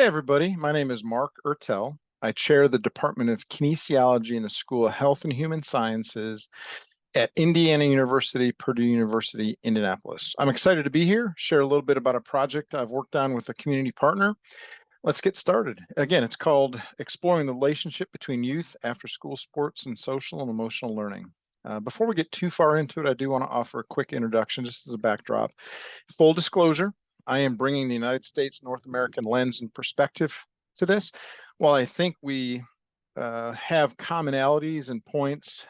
Hey everybody, my name is Mark Urtel. I chair the Department of Kinesiology in the School of Health and Human Sciences at Indiana University, Purdue University, Indianapolis. I'm excited to be here, share a little bit about a project I've worked on with a community partner. Let's get started. Again, it's called Exploring the Relationship Between Youth, After-School Sports, and Social and Emotional Learning. Before we get too far into it, I do want to offer a quick introduction just as a backdrop. Full disclosure, I am bringing the United States North American lens and perspective to this. While I think we have commonalities and points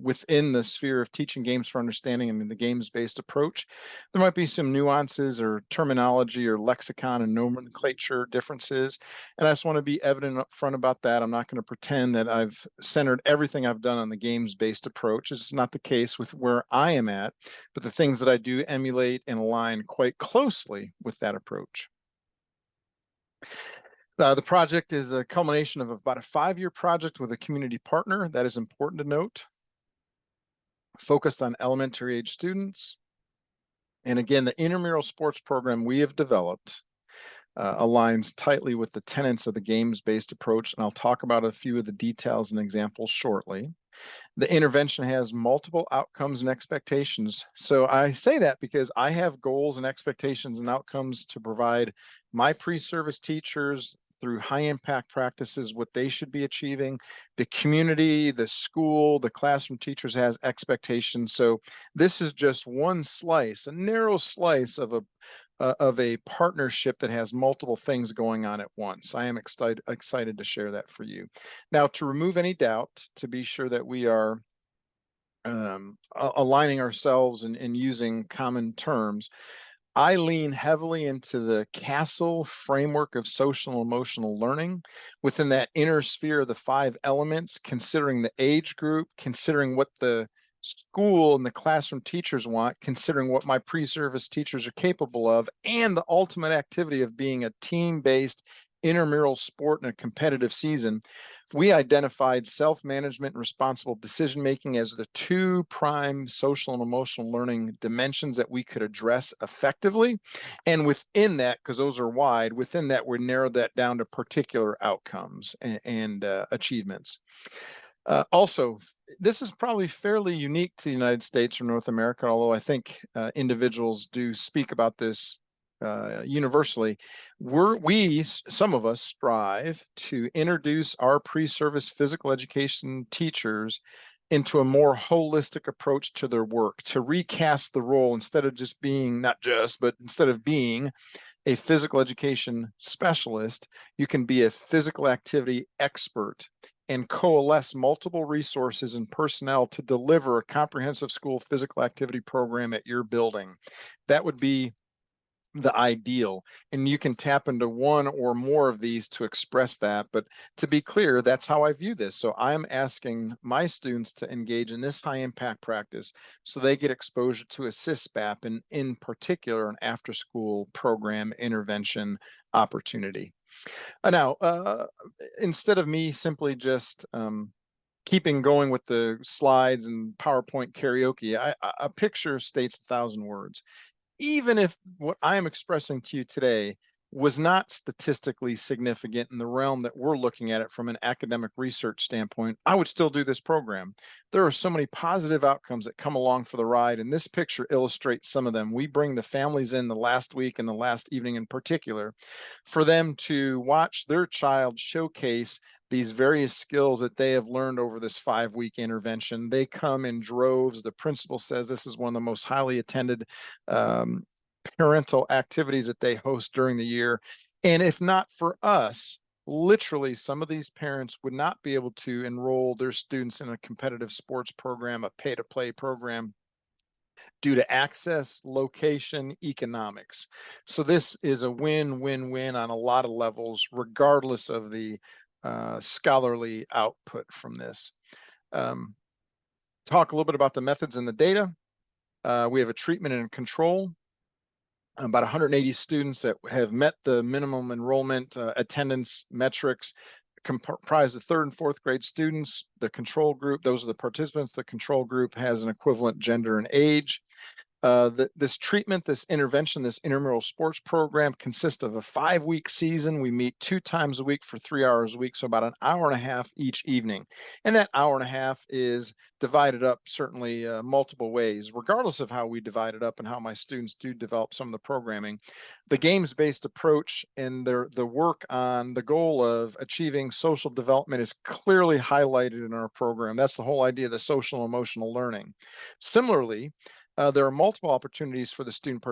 within the sphere of teaching games for understanding and in the games-based approach, there might be some nuances or terminology or lexicon and nomenclature differences. And I just want to be evident up front about that. I'm not going to pretend that I've centered everything I've done on the games-based approach. It's not the case with where I am at, but the things that I do emulate and align quite closely with that approach. The project is a culmination of about a 5-year project with a community partner. That is important to note. Focused on elementary age students. And again, the intramural sports program we have developed aligns tightly with the tenets of the games-based approach. And I'll talk about a few of the details and examples shortly. The intervention has multiple outcomes and expectations. So I say that because I have goals and expectations and outcomes to provide my pre-service teachers through high impact practices, what they should be achieving. The community, the school, the classroom teachers has expectations. So this is just one slice, a narrow slice of a partnership that has multiple things going on at once. I am excited to share that for you. Now, to remove any doubt, to be sure that we are aligning ourselves and using common terms, I lean heavily into the CASTLE framework of social and emotional learning within that inner sphere of the 5 elements, considering the age group, considering what the school and the classroom teachers want, considering what my pre-service teachers are capable of, and the ultimate activity of being a team-based intramural sport in a competitive season. We identified self-management and responsible decision-making as the 2 prime social and emotional learning dimensions that we could address effectively. And within that, because those are wide, within that, we narrowed that down to particular outcomes and achievements. Also, this is probably fairly unique to the United States or North America, although I think individuals do speak about this universally. Some of us strive to introduce our pre-service physical education teachers into a more holistic approach to their work, to recast the role instead of just being, but instead of being a physical education specialist, you can be a physical activity expert and coalesce multiple resources and personnel to deliver a comprehensive school physical activity program at your building. That would be the ideal, and you can tap into one or more of these to express that. But to be clear, that's how I view this. So I'm asking my students to engage in this high impact practice so they get exposure to a CISPAP and in particular an after school program intervention opportunity. Now, instead of me simply just keeping going with the slides and PowerPoint karaoke, a picture states 1,000 words. Even if what I am expressing to you today was not statistically significant in the realm that we're looking at it from an academic research standpoint, I would still do this program. There are so many positive outcomes that come along for the ride, and this picture illustrates some of them. We bring the families in the last week and the last evening in particular for them to watch their child showcase these various skills that they have learned over this 5-week intervention. They come in droves. The principal says this is one of the most highly attended parental activities that they host during the year. And if not for us, literally some of these parents would not be able to enroll their students in a competitive sports program, a pay-to-play program, due to access, location, economics. So this is a win-win-win on a lot of levels, regardless of the scholarly output from this. Talk a little bit about the methods and the data. We have a treatment and control. About 180 students that have met the minimum enrollment attendance metrics, comprised of 3rd and 4th grade students. The control group, those are the participants. The control group has an equivalent gender and age. This treatment, this intervention, this intramural sports program consists of a 5-week season. We meet 2 times a week for 3 hours a week, so about an hour and a half each evening. And that hour and a half is divided up certainly multiple ways, regardless of how we divide it up and how my students do develop some of the programming. The games-based approach and the work on the goal of achieving social development is clearly highlighted in our program. That's the whole idea of the social emotional learning. Similarly, there are multiple opportunities for the student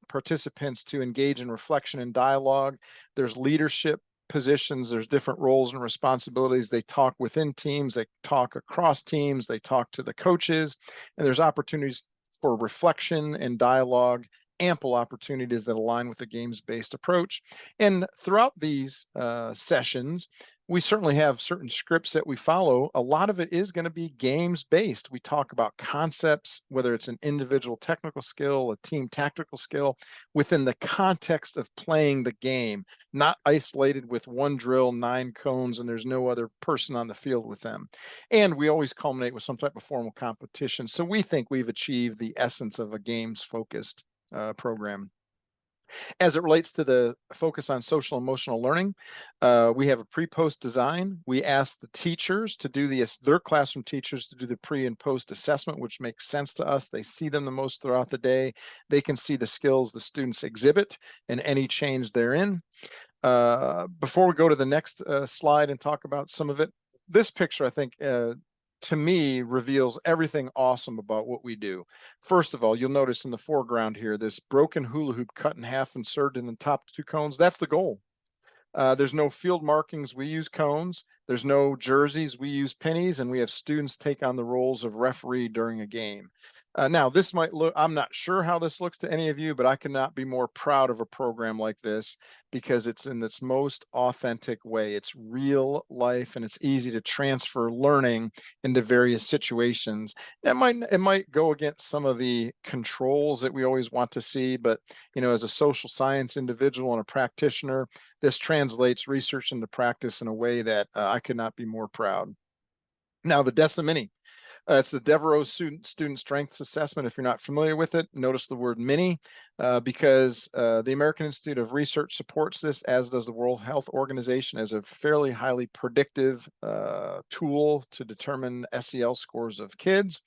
participants to engage in reflection and dialogue. There's leadership positions, there's different roles and responsibilities. They talk within teams, they talk across teams, they talk to the coaches, and there's opportunities for reflection and dialogue, ample opportunities that align with the games-based approach. And throughout these sessions, we certainly have certain scripts that we follow. A lot of it is going to be games-based. We talk about concepts, whether it's an individual technical skill, a team tactical skill, within the context of playing the game, not isolated with one drill, 9 cones, and there's no other person on the field with them. And we always culminate with some type of formal competition. So we think we've achieved the essence of a games-focused program. As it relates to the focus on social emotional learning, we have a pre-post design. We ask the teachers to do their classroom teachers to do the pre and post assessment, which makes sense to us. They see them the most throughout the day. They can see the skills the students exhibit and any change therein. Before we go to the next slide and talk about some of it, this picture, I think, to me, reveals everything awesome about what we do. First of all, you'll notice in the foreground here, this broken hula hoop cut in half, inserted in the top 2 cones. That's the goal. There's no field markings. We use cones. There's no jerseys. We use pennies, and we have students take on the roles of referee during a game. Now, this might look, I'm not sure how this looks to any of you, but I cannot be more proud of a program like this because it's in its most authentic way. It's real life, and it's easy to transfer learning into various situations. It might go against some of the controls that we always want to see, but as a social science individual and a practitioner, this translates research into practice in a way that I could not be more proud. Now, the DESA Mini. It's the Devereaux Student Strengths Assessment. If you're not familiar with it, notice the word mini because the American Institute of Research supports this, as does the World Health Organization, as a fairly highly predictive tool to determine SEL scores of kids.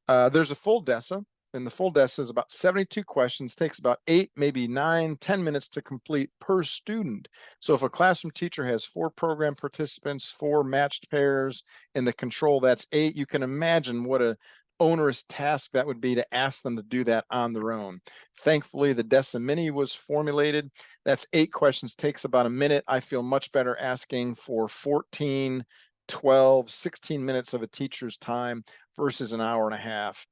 There's a full DESA. And the full DESA is about 72 questions, takes about 8, maybe 9, 10 minutes to complete per student. So if a classroom teacher has 4 program participants, 4 matched pairs, and the control, that's 8, you can imagine what a onerous task that would be to ask them to do that on their own. Thankfully, the DESA Mini was formulated. That's 8 questions, takes about a minute. I feel much better asking for 14, 12, 16 minutes of a teacher's time versus an hour and a half.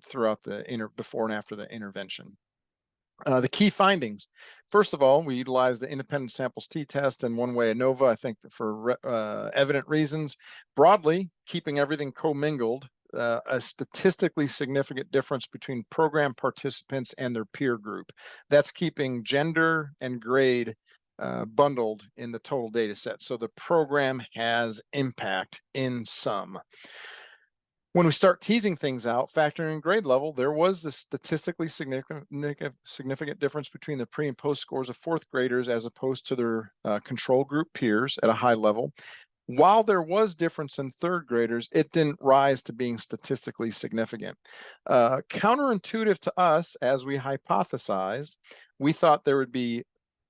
Throughout the before and after the intervention. The key findings. First of all, we utilize the independent samples t-test and one-way ANOVA, I think for evident reasons. Broadly, keeping everything commingled, a statistically significant difference between program participants and their peer group. That's keeping gender and grade bundled in the total data set. So the program has impact in some. When we start teasing things out, factoring in grade level, there was the statistically significant difference between the pre and post scores of 4th graders as opposed to their control group peers at a high level. While there was difference in 3rd graders, it didn't rise to being statistically significant. Counterintuitive to us, as we hypothesized, we thought there would be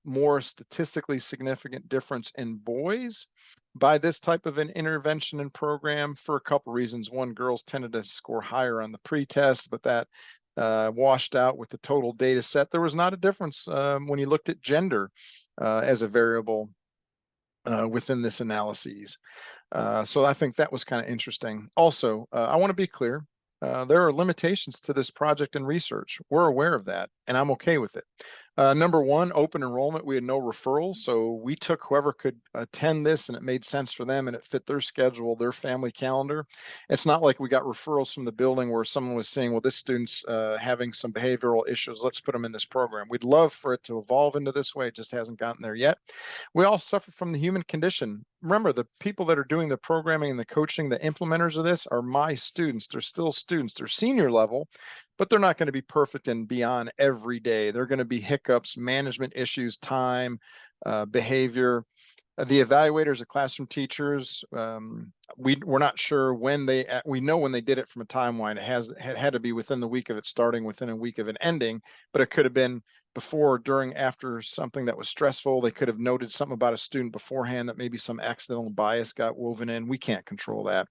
more statistically significant difference in boys by this type of an intervention and program for a couple reasons. One, girls tended to score higher on the pre-test, but that washed out with the total data set. There was not a difference when you looked at gender as a variable within this analysis. So I think that was kind of interesting. Also, I want to be clear. There are limitations to this project and research. We're aware of that, and I'm okay with it. Number 1, open enrollment. We had no referrals, so we took whoever could attend this and it made sense for them and it fit their schedule, their family calendar. It's not like we got referrals from the building where someone was saying, well, this student's having some behavioral issues, let's put them in this program. We'd love for it to evolve into this way. It just hasn't gotten there yet. We all suffer from the human condition. Remember, the people that are doing the programming and the coaching, the implementers of this are my students. They're still students. They're senior level, but they're not going to be perfect and be on every day. They're going to be hiccups, management issues, time, behavior. The evaluators, the classroom teachers, we're not sure when we know when they did it from a timeline. It had to be within the week of it starting, within a week of it ending, but it could have been before, during, after something that was stressful. They could have noted something about a student beforehand that maybe some accidental bias got woven in. We can't control that.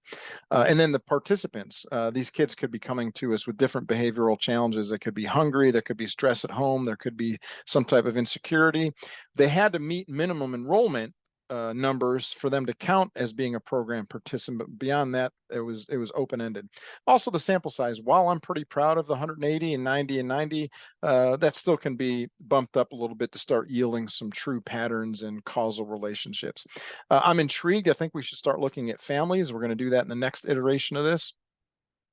And then the participants, these kids could be coming to us with different behavioral challenges. They could be hungry, there could be stress at home, there could be some type of insecurity. They had to meet minimum enrollment numbers for them to count as being a program participant. Beyond that, it was open-ended. Also, the sample size, while I'm pretty proud of the 180 and 90 and 90, that still can be bumped up a little bit to start yielding some true patterns and causal relationships. I'm intrigued. I think we should start looking at families. We're going to do that in the next iteration of this.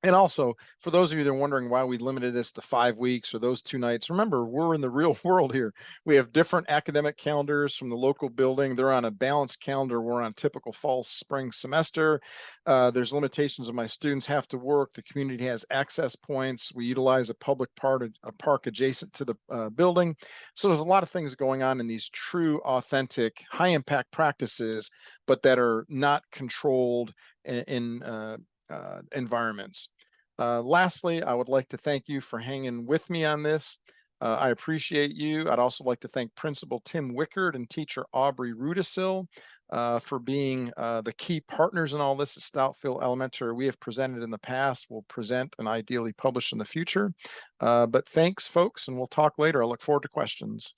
And also, for those of you that are wondering why we limited this to 5 weeks or those 2 nights, remember, we're in the real world here. We have different academic calendars from the local building. They're on a balanced calendar. We're on typical fall, spring semester. There's limitations of my students have to work. The community has access points. We utilize a public park adjacent to the building. So there's a lot of things going on in these true, authentic, high-impact practices, but that are not controlled in environments. Lastly, I would like to thank you for hanging with me on this. I appreciate you. I'd also like to thank Principal Tim Wickard and teacher Aubrey Rudisil for being the key partners in all this at Stoutfield Elementary. We have presented in the past, we'll present and ideally publish in the future. But thanks, folks, and we'll talk later. I look forward to questions.